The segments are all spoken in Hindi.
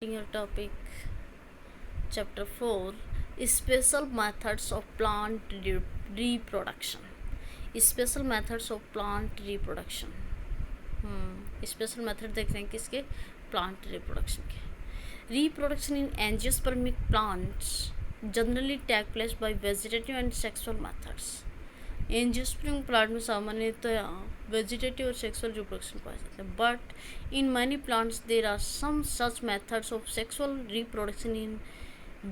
Your topic, chapter 4, special methods of plant reproduction. Special methods of plant reproduction. Special method देख रहे हैं किसके? प्लांट रिप्रोडक्शन के. Reproduction in angiospermic plants generally take place by vegetative and sexual methods. Angiosperm plant में सामान्यतया वेजिटेटिव और सेक्सुअल रिप्रोडक्शन पाया जाता है, but in many plants there are some such methods of sexual reproduction in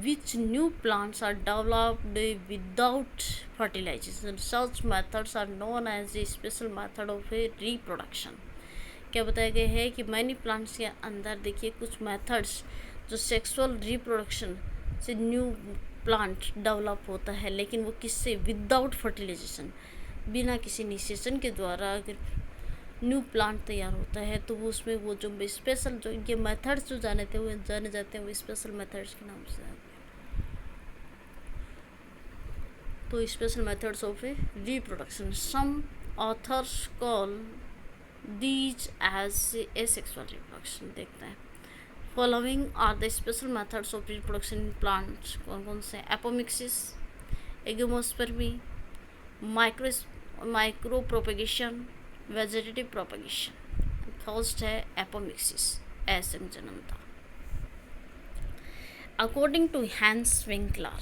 which new plants are developed without fertilization. Such methods are known as a special method of a reproduction. क्या बताया गया है कि मैनी प्लांट्स के अंदर देखिए कुछ मेथड्स जो सेक्सुअल रिप्रोडक्शन से न्यू प्लांट डेवलप होता है, लेकिन वो किससे? विदाउट फर्टिलाइजेशन, बिना किसी निषेचन के द्वारा अगर न्यू प्लांट तैयार होता है तो वो उसमें वो जो स्पेशल जो इनके मेथड्स जो जाने जाते हैं वो स्पेशल मेथड्स के नाम से. तो special methods of a reproduction, some authors call these as asexual reproduction. देखते हैं. Following are the special methods of reproduction in plants. कौन कौन से? Apomixis, agamospermy, micro propagation, vegetative propagation. First है एपोमिक्सिस, असंजननता. According to Hans Winkler,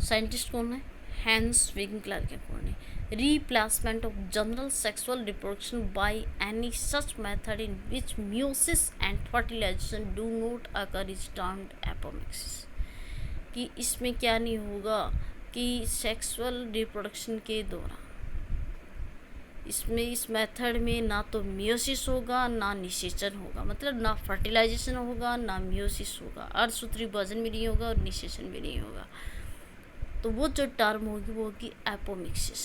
scientist कौन है? हैंस विंकलर के according, replacement of general sexual reproduction by any such method in which meiosis and fertilization do not occur is termed apomixis. कि इसमें क्या नहीं होगा कि सेक्सुअल रिप्रोडक्शन के दौरान इसमें इस मेथड में ना तो मियोसिस होगा ना निषेचन होगा, मतलब ना फर्टिलाइजेशन होगा ना मियोसिस होगा, अर्धसूत्री विभाजन भी नहीं होगा और निषेचन भी नहीं होगा. तो वो जो टर्म होगी वो होगी एपोमिक्सिस.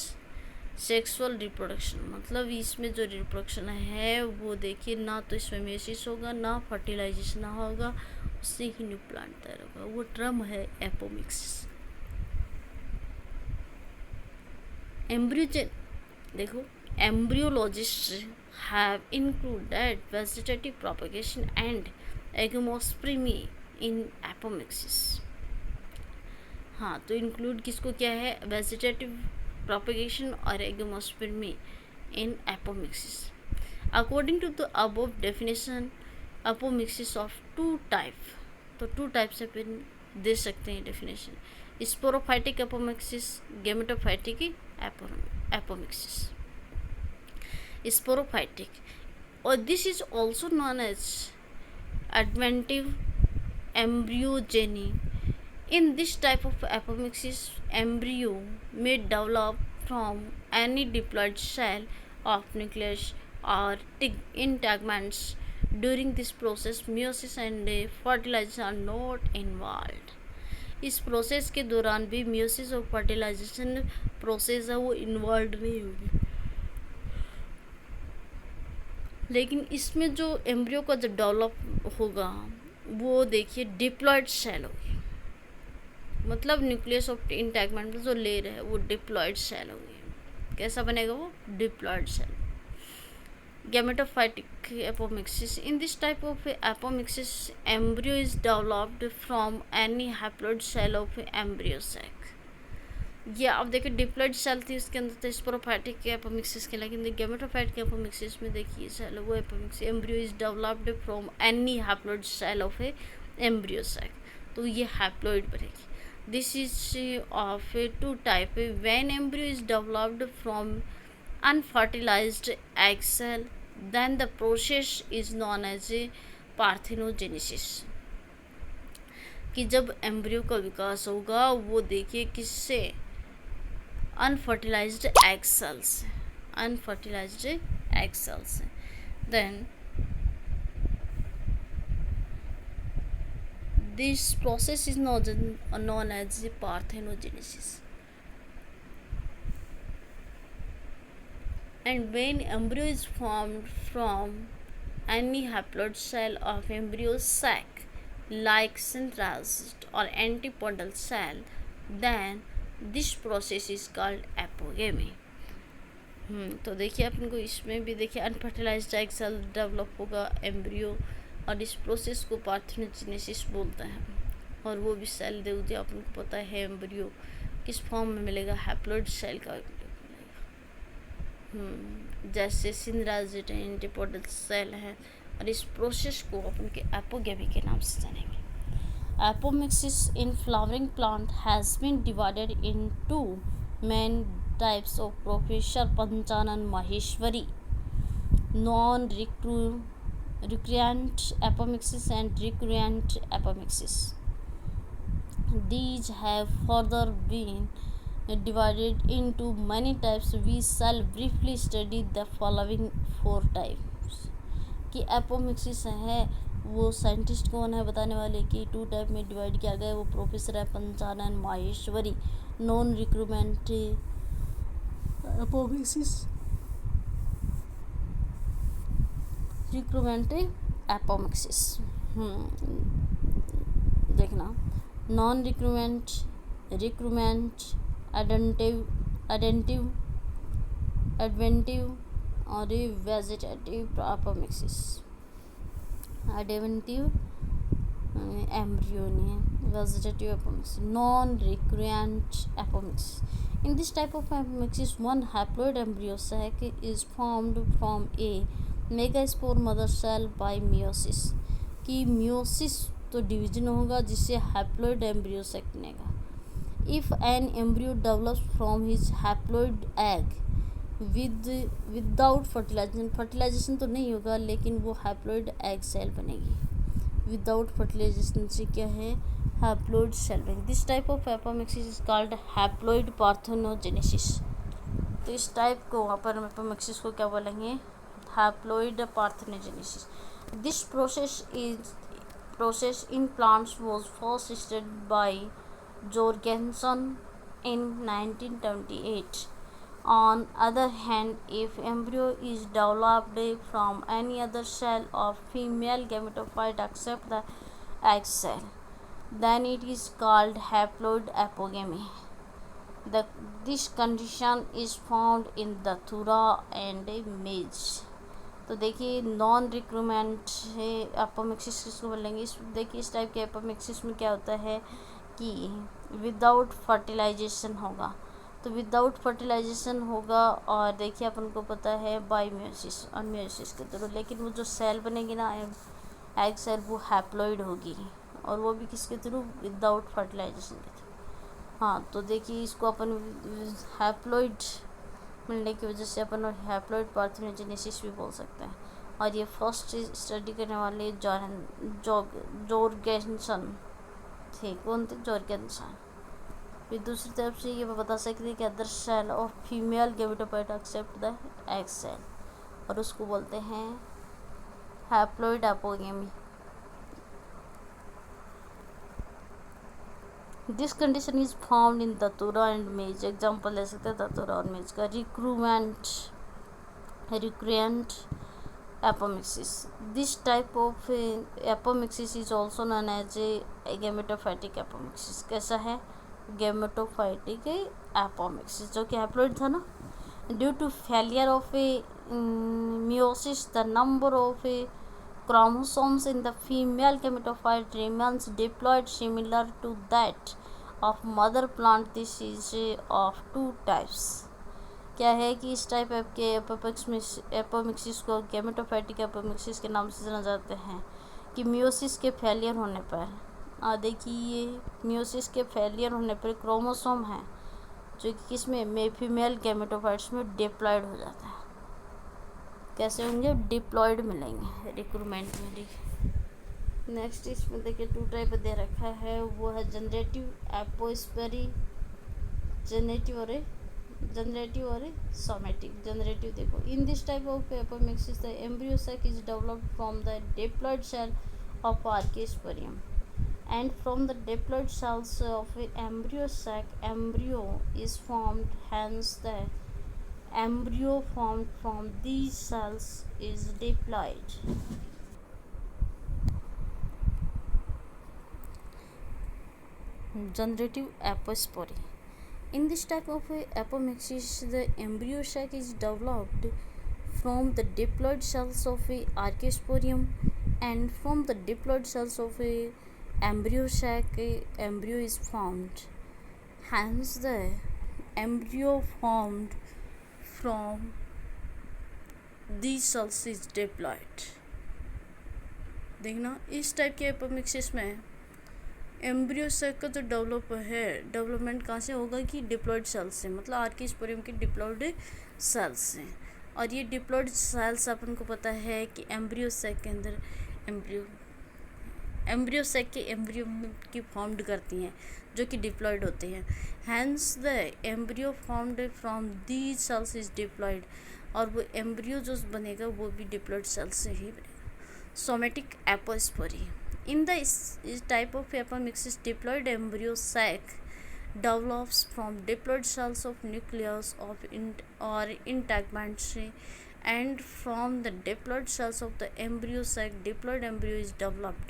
सेक्सुअल रिप्रोडक्शन मतलब इसमें जो रिप्रोडक्शन है वो देखिए ना तो इसमें मेसिस होगा ना फर्टिलाइजेशन होगा, उससे ही न्यू प्लांट तैयार होगा. वो टर्म है एपोमिक्सिस. एम्ब्रियोजेन देखो, embryologists have included vegetative propagation and agamospermy in apomixis. हाँ, तो इंक्लूड किसको क्या है? Vegetative propagation or agomospermy in apomixis. According to the above definition, apomixis of two type. तो टू टाइप से फिर दे सकते हैं definition. Sporophytic apomixis, gametophytic apomixis. Sporophytic, और this is also known as adventive embryogeny. In this type of apomixis, embryo may develop from any diploid cell of nucleus or integments. During this process, meiosis and fertilization are not involved. इस प्रोसेस के दौरान भी मियोसिस और फर्टिलाइजेशन प्रोसेस है वो इन्वॉल्व नहीं होगी, लेकिन इसमें जो एम्ब्रियो का जो डेवलप होगा वो देखिए डिप्लॉयड सेल होगी, मतलब न्यूक्लियस ऑफ इंटैगमेंट जो लेयर है वो डिप्लॉयड सेल होगी. कैसा बनेगा वो? Diploid cell. Gametophytic apomixis. In this type of apomixis embryo is developed from any haploid cell of embryo sac. ये अब देखिए डिप्लॉयड सेल थी उसके अंदर तो स्पोरोफाइटिक एपोमिक्सिस के, लेकिन गैमेटोफाइटिक एपोमिक्सिस में देखिए सेल वो apomixis embryo is developed from any haploid cell of embryo sac. तो ये हैप्लॉइड बनेगी. This is of two type. When embryo is developed from unfertilized egg cell, then the process is known as parthenogenesis. कि जब एम्ब्रियो का विकास होगा वो देखिए किससे? अनफर्टिलाइज्ड एग सेल्स से. अनफर्टिलाइज्ड एग सेल्स से. Then this process is known as parthenogenesis. And when embryo is formed from any haploid cell of embryo sac like centriost or antipodal cell, then this process is called apogamy. तो देखिए अपन को इसमें भी देखिए अनफर्टिलाइज्ड एग सेल डेवलप होगा एम्ब्रियो और इस प्रोसेस को पार्थेनोजेनेसिस बोलते हैं। और वो भी सेल दे दिया, अपन को पता है एम्ब्रियो किस फॉर्म में मिलेगा, हैप्लॉइड सेल का मिलेगा। जैसे सिंद्राजिड एंटीपोडल सेल है। और इस प्रोसेस को अपन के एपोगेमी के नाम से जानेंगे। Apomixis in flowering plant has been divided into main types of Professor Panchanan Maheshwari, non-recurrent apomixis and recurrent apomixis. These have further been divided into many types. We shall briefly study the following 4 types. कि एपोमिक्सिस है वो साइंटिस्ट कौन है बताने वाले कि 2 टाइप में डिवाइड किया गया है। वो प्रोफेसर है Panchanan Maheshwari. Non recruitment apomixis, recruitment apomixis. देखना, नॉन रिक्रूटमेंट, रिक्रूटमेंट, एडवेंटिव और vegetative apomixis. Adventive embryony, vegetative apomixis, non recurrent apomixis. In this type of apomixis, one haploid embryo sac is formed from a megaspore mother cell by meiosis. कि meiosis तो डिवीजन होगा जिससे haploid embryo sac बनेगा। If an embryo develops from his haploid egg without fertilization तो नहीं होगा लेकिन वो हैप्लॉइड एग सेल बनेगी। विदाउट फर्टिलाइजेशन से क्या है, हैप्लॉइड सेल बनेगी। This type of apomixis is called haploid parthenogenesis. तो इस टाइप को अपन एपोमिक्सिस को क्या बोलेंगे, haploid parthenogenesis. This process in plants was first studied by Jorgensen in 1928. On other hand, if embryo is developed from any other cell of female gametophyte except the egg cell, then it is called haploid apogamy. This condition is found in Datura and maize. तो देखिए नॉन रिक्रूटमेंट एपोमिक्सिस किसको बोलेंगे। देखिए इस टाइप के एपोमिक्सिस में क्या होता है कि विदाउट फर्टिलाइजेशन होगा। तो विदाउट फर्टिलाइजेशन होगा और देखिए अपन को पता है बाय मेयोसिस और मेयोसिस के थ्रू, लेकिन वो जो सेल बनेगी ना एग सेल वो हैप्लॉइड होगी और वो भी किसके थ्रू, विदाउट फर्टिलाइजेशन के थ्रू। हाँ तो देखिए इसको अपन हैप्लॉइड मिलने की वजह से अपन हैप्लॉइड पार्थेनोजेनेसिस भी बोल सकते हैं। और ये फर्स्ट स्टडी करने वाले जोरगेनसन थे। कौन थे, जोरगेनसन। फिर दूसरी तरफ से ये बता सकते हैं कि other cell of female gametophyte except the egg cell, और उसको बोलते हैं haploid apogamy. This condition is found in datura and maize. Example ले सकते हैं दतूरा और मेज का। Recurrent apomixis. This type of apomixis is also known as a gametophytic apomixis. कैसा है, गेमेटोफाइटिक एपोमिक्सिस, जो कि हैप्लॉइड था ना। Due to failure of a meiosis, the number of chromosomes in the female gametophyte remains diploid similar to that of mother plant. This is of 2 types. क्या है कि इस टाइप के एपोमिक्सिस को गेमेटोफाइटिक एपोमिक्सिस के नाम से जाना जाते हैं कि मियोसिस के फेलियर होने पर, देखिए ये मियोसिस के फेलियर होने पर क्रोमोसोम है जो कि किसमें, फीमेल गेमेटोफाइट्स में डिप्लॉयड हो जाता है। कैसे होंगे, डिप्लॉयड मिलेंगे रिक्रूटमेंट में। नेक्स्ट इसमें देखिए 2 टाइप दे रखा है, वो है जनरेटिव एपोस्पेरी, जनरेटिव और सोमेटिव। जनरेटिव देखो, इन this type of apomixis the embryo sac is developed from the diploid cell of Archaeosporium, and from the diploid cells of embryo sac embryo is formed. Hence the embryo formed from these cells is diploid. Generative apospory. In this type of apomixis, the embryo sac is developed from the diploid cells of Archaeosporium, and from the diploid cells of a embryo sac a embryo is formed. Hence the embryo formed from these cells is diploid. देखना इस टाइप के एपोमिक्सिस में एम्ब्रियो सेक का जो डेवलपमेंट कहाँ से होगा कि डिप्लॉयड सेल्स से, मतलब आर्किस्पोरियम के डिप्लॉयड सेल्स से। और ये डिप्लॉयड सेल्स अपन को पता है कि एम्ब्रियो सेक के अंदर एम्ब्रियो सेक के एम्ब्रियो की फॉर्म्ड करती हैं जो कि डिप्लॉयड होते हैं। Hence the embryo formed from these cells is diploid, और वो एम्ब्रियो जो बनेगा वो भी डिप्लॉयड सेल्स से ही बनेगा। Somatic apospory in the type of apomixis, diploid embryo sac develops from diploid cells of nucleus of or integments, and from the diploid cells of the embryo sac diploid embryo is developed।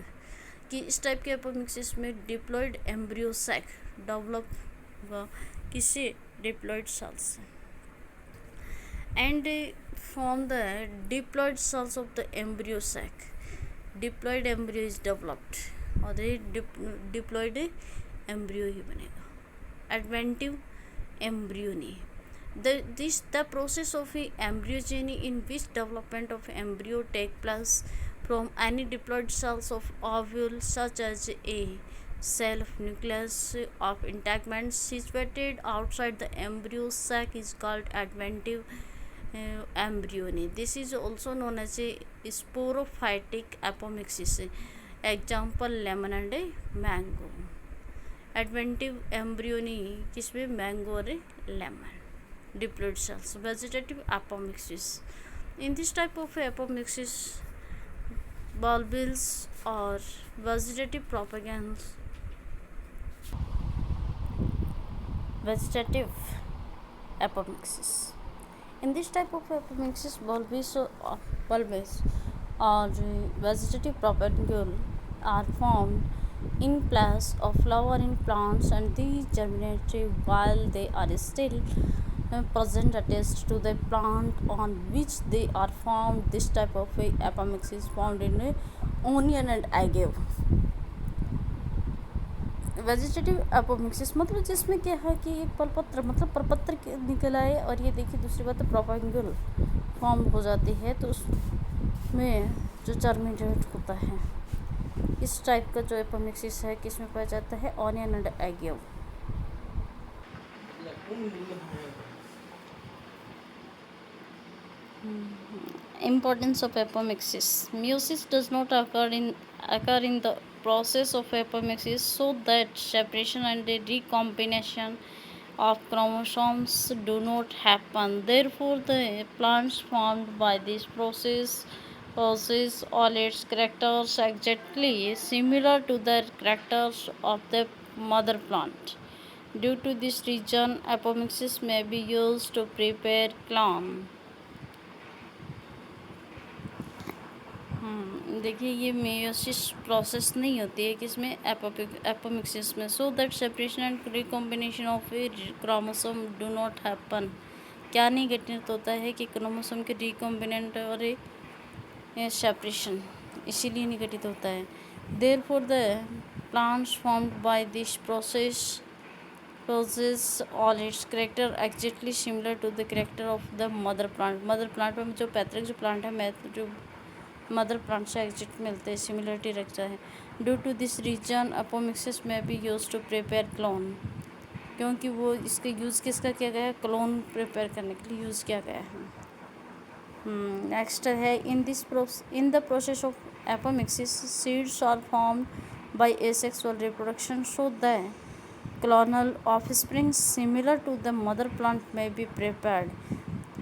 कि इस टाइप के एपोमिक्सिस में डिप्लॉयड एम्ब्रियो सैक डेवलप होगा किससे, डिप्लॉयड सेल्स से। And from the diploid cells of the embryo sac diploid embryo is developed, और ये डिप्लॉयड एम्ब्रियो ही बनेगा। Adventive embryony the process of embryogeny in which development of embryo take place from any diploid cells of ovule, such as a cell of nucleus of integments situated outside the embryo sac is called adventive embryony. This is also known as a sporophytic apomixis. Example lemon and mango. Adventive embryony किसमें, मैंगो और lemon, diploid cells. Vegetative apomixis. In this type of apomixis, bulbils or vegetative propaganda. Vegetative apomixis. In this type of apomixis, bulbils or vegetative propagule are formed in place of flowering plants, and these germinate while they are still present attached to the plant on which they are formed. This type of apomixis is found in onion and agave. Vegetative apomixis मतलब जिसमें क्या है कि एक पलपत्र मतलब परपत्र निकल आए, और ये देखिए दूसरी बात प्रोपेंगुल फॉर्म हो जाती है, तो उसमें जो जर्मिनेट होता है, इस टाइप का जो एपोमिक्सिस है किसमें पाया जाता है, onion and agave. Importance of apomixis. Meiosis does not occur in the process of apomixis, so that separation and recombination of chromosomes do not happen. Therefore, the plants formed by this process possess all its characters exactly similar to the characters of the mother plant. Due to this reason, apomixis may be used to prepare clone. देखिए ये मेयोसिस प्रोसेस नहीं होती है किसमें, एपोमिक्सिस में, so that separation and recombination of A chromosome do not happen. क्या नहीं घटित होता है कि क्रोमोसोम के रिकॉम्बिनेंट और सेपरेशन, इसीलिए नहीं घटित होता है। Therefore the plants formed by this process all its character exactly similar to the character of the mother plant. Mother plant में जो पैतृक जो प्लांट है, जो मदर प्लांट से एग्जैक्ट मिलते हैं, सिमिलरिटी रखता है। Due to this reason apomixis में be use to prepare clone, क्योंकि वो इसका यूज़ किसका किया गया है, क्लोन प्रिपेयर करने के लिए यूज़ किया गया है। नेक्स्ट है in the process of apomixis seeds are formed by asexual reproduction, so the clonal offspring similar to the mother plant may be prepared.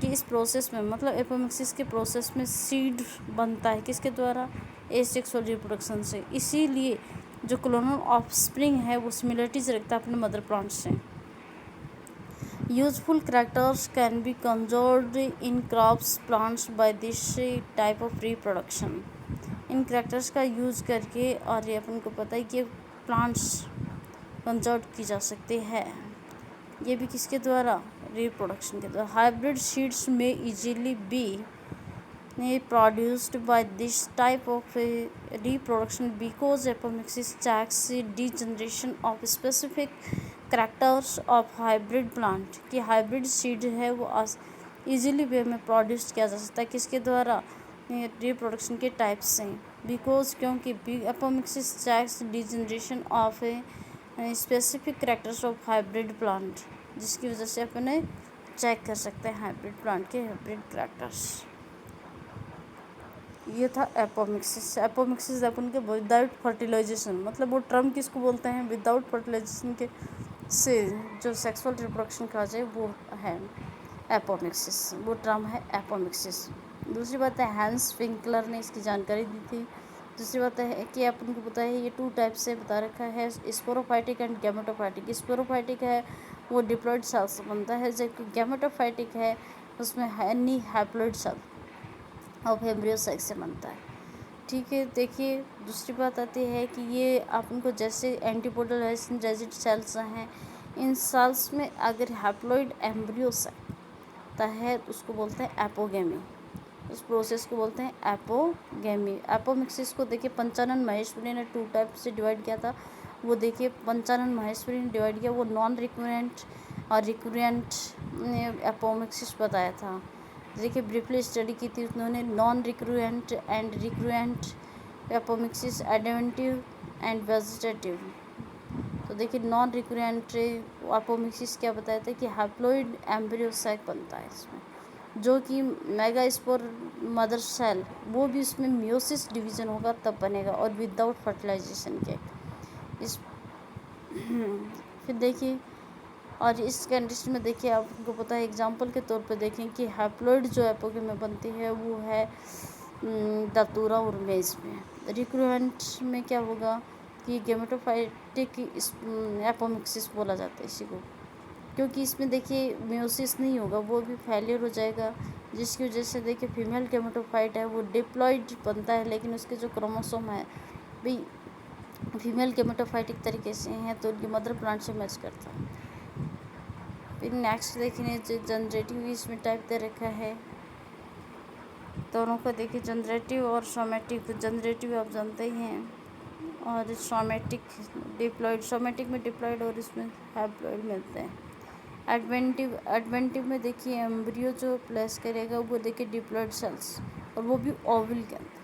कि इस प्रोसेस में मतलब एपोमिक्सिस के प्रोसेस में सीड बनता है किसके द्वारा, एसेक्सुअल रिप्रोडक्शन से, इसीलिए जो क्लोनल ऑफस्प्रिंग है वो सिमिलरिटीज रखता है अपने मदर प्लांट से। Useful characters can be conserved in crops plants by this type of reproduction. In characters का यूज़ करके, और ये अपन को पता है कि प्लांट्स कंजर्व की जा सकती है, ये भी किसके द्वारा, रिप्रोडक्शन के द्वारा। हाइब्रिड सीड्स में easily B produced by this type of reproduction because apomixis checks degeneration of specific characters of hybrid plant कि हाइब्रिड सीड है वो इजीली वे में प्रोड्यूस किया जा सकता है किसके द्वारा रिप्रोडक्शन के टाइप्स से बिकॉज क्योंकि apomixis checks degeneration of specific characters of hybrid plant जिसकी वजह से अपने चेक कर सकते हैं हाइब्रिड प्लांट के हाइब्रिड करेक्टर्स। ये था एपोमिक्सिस। एपोमिक्सिस अपन के विदाउट फर्टिलाइजेशन मतलब वो टर्म किसको बोलते हैं विदाउट फर्टिलाइजेशन के से जो सेक्सुअल रिप्रोडक्शन कहा जाए वो है एपोमिक्सिस, वो टर्म है एपोमिक्सिस। दूसरी बात है हैंस विंकलर ने इसकी जानकारी दी थी। दूसरी बात है कि अपन को पता है ये 2 टाइप से बता रखा है स्पोरोफाइटिक एंड गैमेटोफाइटिक। स्पोरोफाइटिक है वो डिप्लॉइड सेल से बनता है जबकि गैमेटोफाइटिक है उसमें any haploid cell of embryo sac से बनता है। ठीक है, देखिए दूसरी बात आती है कि ये अपन को जैसे एंटीपोडल रेजिड सेल्स हैं इन सेल्स में अगर हैप्लॉइड एम्ब्रियो है तो उसको बोलते हैं एपोगेमी। उस प्रोसेस को बोलते हैं एपोगेमी। एपोमिक्सिस को देखिए पंचानन महेश्वरी ने 2 टाइप से डिवाइड किया था। वो देखिए पंचानन महेश्वरी ने डिवाइड किया वो नॉन रिक्रेंट और रिक्रेंट एपोमिक्सिस बताया था। देखिए ब्रीफली स्टडी की थी उन्होंने non recurrent and recurrent apomixis adventive and vegetative. तो देखिए नॉन रिक्रेंट एपोमिक्सिस क्या बताया था कि हैप्लॉइड एम्ब्रियो सैक बनता है इसमें जो कि मेगास्पोर मदर सेल वो भी उसमें मियोसिस डिवीज़न होगा तब बनेगा और विदाउट फर्टिलाइजेशन के इस फिर देखिए और इस कंडीशन में देखिए आपको पता है एग्जांपल के तौर पे देखें कि हैप्लॉइड जो एपोगे में बनती है वो है दातूरा और मेज में। रिक्रूएंट में क्या होगा कि गेमेटोफाइटिक एपोमिक्सिस बोला जाता है इसी को क्योंकि इसमें देखिए मियोसिस नहीं होगा वो भी फेलियर हो जाएगा जिसकी वजह से देखिए फीमेल गेमेटोफाइट है वो डिप्लॉइड बनता है लेकिन उसके जो क्रोमोसोम है भाई फीमेल गेमेटोफाइटिक तरीके से हैं तो उनकी मदर प्लांट से मैच करता है। फिर नेक्स्ट देखिए जो जनरेटिव इसमें टाइप दे रखा है दोनों को देखिए जनरेटिव और सोमेटिक। तो जनरेटिव आप जानते ही हैं और सोमेटिक डिप्लॉइड। सोमेटिक में डिप्लॉइड और इसमें हैप्लॉइड मिलते हैं। एडवेंटिव में देखिए एम्ब्रियो जो प्लेस करेगा वो देखिए डिप्लॉइड सेल्स और वो भी ओवल के अंदर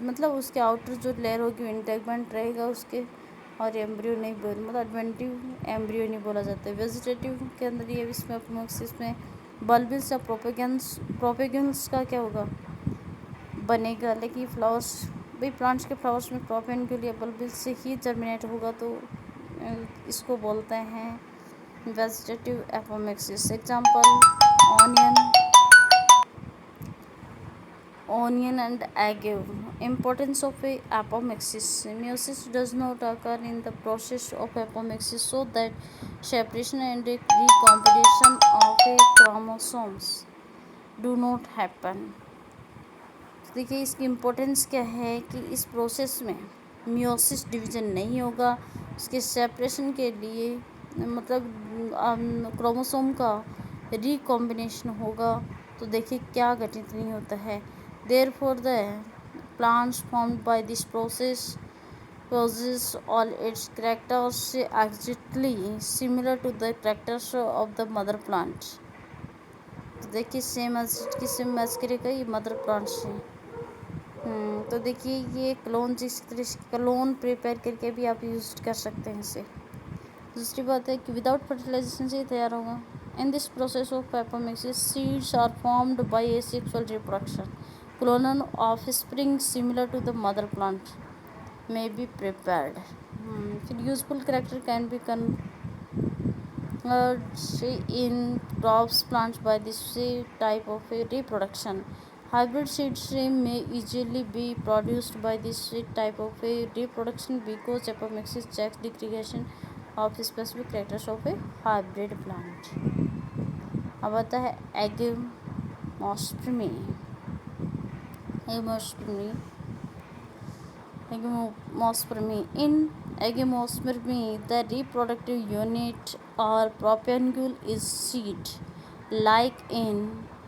मतलब उसके आउटर जो लेयर होगी इंटेगमेंट रहेगा उसके और एम्ब्रियो नहीं बोल मतलब एडवेंटिव एम्ब्रियो नहीं बोला जाता है। वेजिटेटिव के अंदर ये इसमें अपमोक्सिस में बल्बिल्स या प्रोपेगेंस का क्या होगा बनेगा लेकिन फ्लावर्स भाई प्लांट्स के फ्लावर्स में प्रोपेन के लिए बल्बिल्स से ही जर्मिनेट होगा तो इसको बोलते हैं vegetative apomixis. Example onion and agave. Importance of apomixis. Meiosis does not occur in the process of apomixis so that separation and recombination of chromosomes do not happen. देखिए इसकी इम्पोर्टेंस क्या है कि इस प्रोसेस में मियोसिस डिवीज़न नहीं होगा उसके सेपरेशन के लिए मतलब क्रोमोसोम का रिकॉम्बिनेशन होगा तो देखिए क्या घटित नहीं होता है। Therefore, the plants formed by this process possess all its characters exactly similar to the characters of the mother plant. तो देखिए सेम किससे मैच करेगा ये मदर प्लांट से। तो देखिए ये क्लोन जिस तरह से क्लोन प्रिपेयर करके भी आप यूज कर सकते हैं इसे। दूसरी बात है कि विदाउट फर्टिलाइजेशन से तैयार होगा। In this process of apomixis, seeds are formed by asexual reproduction. Clonal offspring similar to the mother plant may be prepared. फिर useful character can be converted in crops plants by this type of reproduction. Hybrid seeds may easily be produced by this type of reproduction because apomixis checks degradation of specific characters of a hybrid plant. अब आता है एगमोस्पर्मी। In agemospermy, the reproductive unit or propagule is seed, like in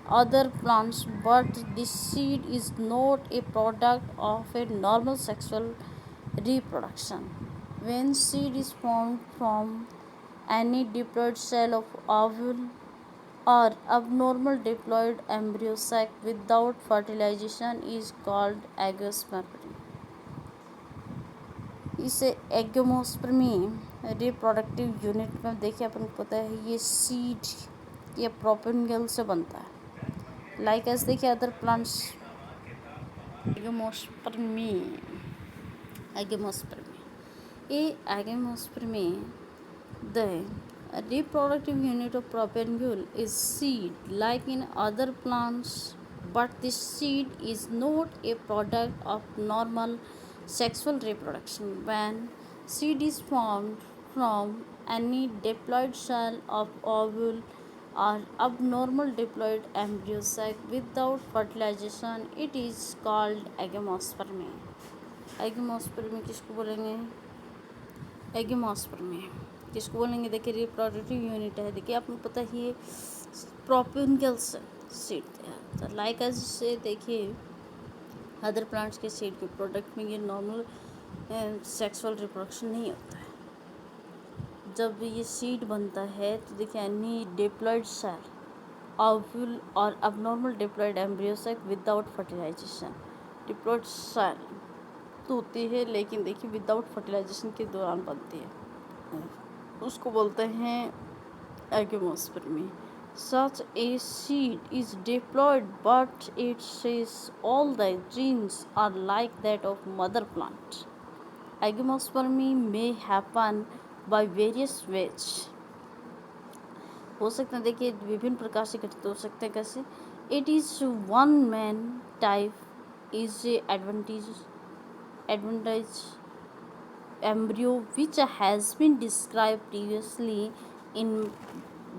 other plants, but the seed is not a product of a normal sexual reproduction. When seed is formed from any diploid cell of ovule or abnormal diploid embryo sac without fertilization is called agiospermy. इसे एगोमोस्पर्मी रिप्रोडक्टिव यूनिट में देखिए अपन को पता है ये सीड या प्रोपेंगल से बनता है। लाइक एस देखिए अदर प्लांट्स एगोमोस्पर्मी एगोमोस्पर्मी ये एगोमोस्पर्मी the reproductive unit of propagule is seed like in other plants, but this seed is not a product of normal sexual reproduction. When seed is formed from any diploid cell of ovule or abnormal diploid embryo sac without fertilization, it is called agemospermy. एगोमोस्पर्मी किसको बोलेंगे? एगोमोस्पर्मी किसको बोलेंगे? देखिए रिप्रोडक्टिव यूनिट है, देखिए आपको पता ही ये प्रोपेंगल से सीड है। तो लाइक एज से देखिए अदर प्लांट्स के सीड के प्रोडक्ट में ये नॉर्मल सेक्सुअल रिप्रोडक्शन नहीं होता है। जब ये सीड बनता है तो देखिए एनी डिप्लॉयड सेल ओव्यूल और abnormal diploid embryo sac without fertilization. Diploid cell तो होती है लेकिन देखिए विदाउट फर्टिलाइजेशन के दौरान बनती है, उसको बोलते हैं एगोमोस्पर्मी। Such a seed is diploid, but it says all the genes are like that of mother plant. Agomospermy may happen by various ways. हो सकते हैं, देखिए विभिन्न प्रकार से घटित हो सकते हैं। कैसे? It is one man type is a advantage embryo which has been described previously in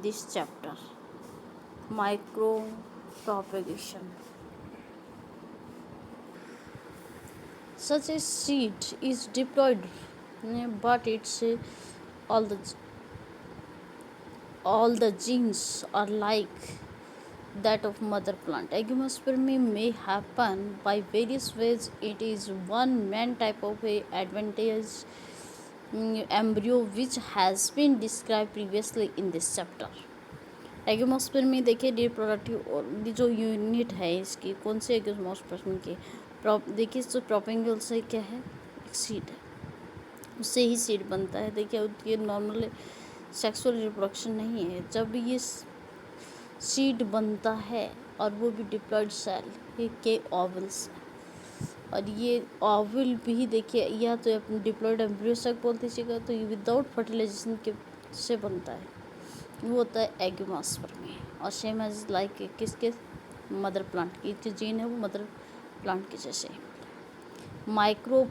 this chapter. Micropropagation. Such a seed is diploid, but it's all the genes are like that of mother plant. Agomospermy may happen by various ways. It is one main type of a advantage embryo which has been described previously in this chapter. एगोमोस्पर्मी देखिए रिप्रोडक्टिव जो यूनिट है इसकी कौन से एगोमोस्पर्मी की देखिए जो प्रोपेंगल से क्या है, एक सीड है, उससे ही सीड बनता है। देखिए ये नॉर्मल सेक्सुअल रिप्रोडक्शन नहीं है। जब ये सीड बनता है और वो भी डिप्लॉयड सेल के ओवल से, और ये ओवल भी देखिए या तो अपने डिप्लॉयड एम्ब्रियो सेक बोलते हैं, तो ये विदाउट फर्टिलाइजेशन के से बनता है, वो होता है एगोमोस्पर्मी। और सेम एज लाइक किसके? मदर प्लांट की जो जीन है वो मदर प्लांट के जैसे। Micro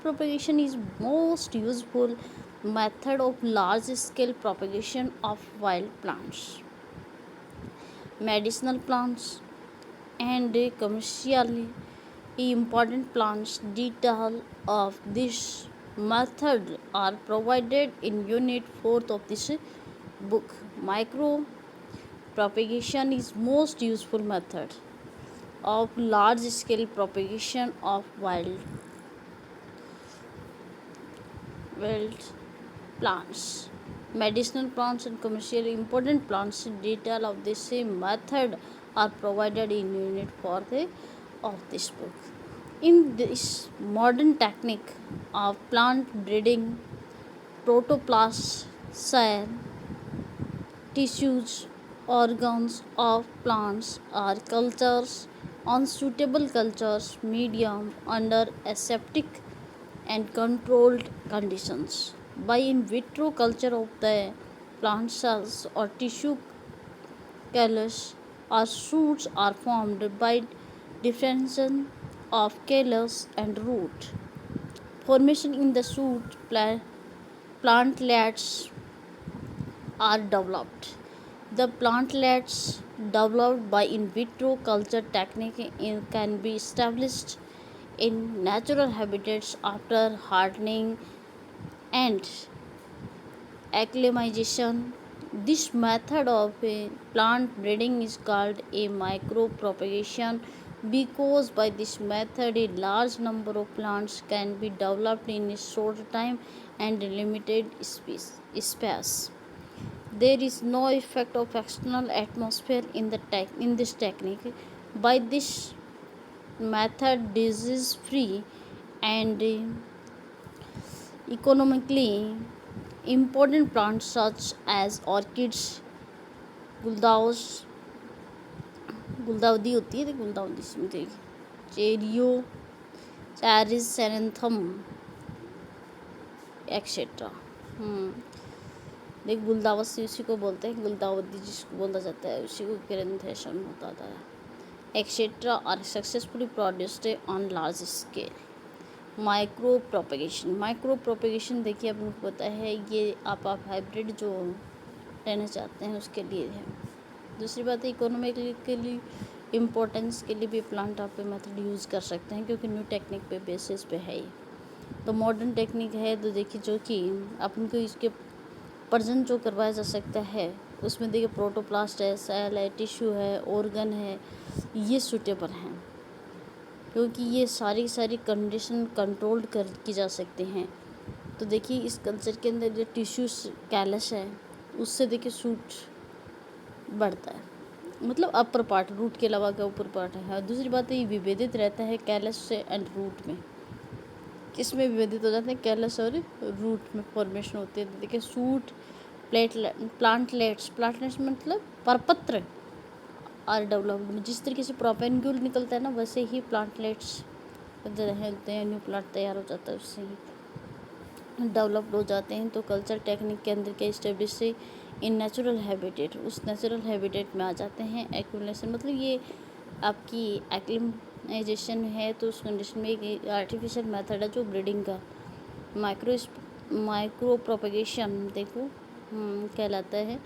propagation is most useful method of large scale propagation of wild plants, medicinal plants and commercially important plants. Detail of this method are provided in unit 4th of this book. Micro propagation is most useful method of large scale propagation of wild plants, medicinal plants and commercially important plants. Detail of this method are provided in unit 4th of this book. In this modern technique of plant breeding, protoplasm cell tissues organs of plants are cultures on suitable cultures medium under aseptic and controlled conditions. By in vitro culture of the plant cells or tissue callus or shoots are formed by differentiation of callus and root. Formation in the shoot plantlets are developed. The plantlets developed by in vitro culture technique can be established in natural habitats after hardening and acclimatization. This method of plant breeding is called a micropropagation because by this method a large number of plants can be developed in a short time and limited space. There is no effect of external atmosphere in this technique. By this method, disease-free and economically important plants such as orchids, गुलदाउस गुलदाउदी होती है, गुलदाउदी समझेगी, चेरियो, चैरिस, सेरेंथम एक्सेट्रा। देख गुलदावदी उसी को बोलते हैं, गुलदाउदी जिसको बोला जाता है उसी को ग्रेंथेशन होता है etcetera are successfully produced on large scale. Micro propagation देखिए अपन को पता है ये आप हाइब्रिड जो लेना चाहते हैं उसके लिए है। दूसरी बात है इकोनॉमिकली इम्पोर्टेंस के लिए भी प्लांट आप मेथड यूज़ कर सकते हैं क्योंकि न्यू टेक्निक पे बेसिस पे है ये। तो मॉडर्न टेक्निक है तो देखिए जो कि अपन को इसके प्रजन जो करवाया जा सकता है उसमें देखिए प्रोटोप्लास्ट है, सेल है, टिश्यू है, ऑर्गन है, ये सूटेबल हैं क्योंकि ये सारी कंडीशन कंट्रोल्ड की जा सकते हैं। तो देखिए इस कल्चर के अंदर जो टिश्यू कैलस है उससे देखिए सूट बढ़ता है, मतलब अपर पार्ट रूट के अलावा का ऊपर पार्ट है। दूसरी बात है ये विभेदित रहता है कैलस से एंड रूट में। किस में विभेदित हो जाते हैं? कैलस और रूट में फॉर्मेशन होते हैं। देखिए सूट प्लांटलेट्स मतलब परपत्र आर डेवलप्ड। जिस तरीके से प्रोपेन्ग्यूल निकलता है ना वैसे ही प्लांटलेट्स होते हैं, न्यू प्लांट तैयार हो जाता है उससे ही डेवलप्ड हो जाते हैं। तो कल्चर टेक्निक के अंदर के एस्टेब्लिश से इन नेचुरल हैबिटेट, उस नेचुरल हैबिटेट में आ जाते हैं। एक्यूमुलेशन मतलब ये आपकी एक्लिमाइजेशन है तो उस कंडीशन में एक आर्टिफिशियल मेथड है जो ब्रीडिंग का माइक्रो प्रोपेगेशन देखो कहलाता है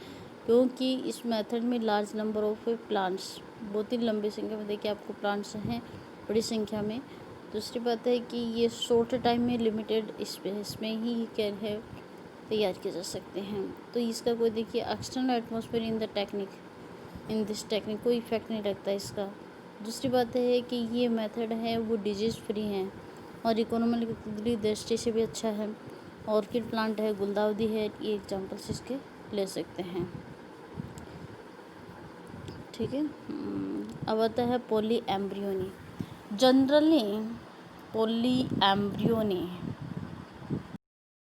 क्योंकि इस मेथड में लार्ज नंबर ऑफ प्लांट्स, बहुत ही लंबी संख्या में देखिए आपको प्लांट्स हैं बड़ी संख्या में। दूसरी बात है कि ये शॉर्ट टाइम में लिमिटेड स्पेस में ही क्या है तैयार किए जा सकते हैं। तो इसका कोई देखिए external atmosphere in this technique कोई इफेक्ट नहीं लगता इसका। दूसरी बात है कि ये मेथड है वो डिजीज़ फ्री हैं और इकोनॉमिकली दृष्टि से भी अच्छा है। ऑर्किड प्लांट है, गुलदाउदी है, ये एग्जाम्पल्स इसके ले सकते हैं। ठीक है। अब आता है poly embryony. Generally poly embryony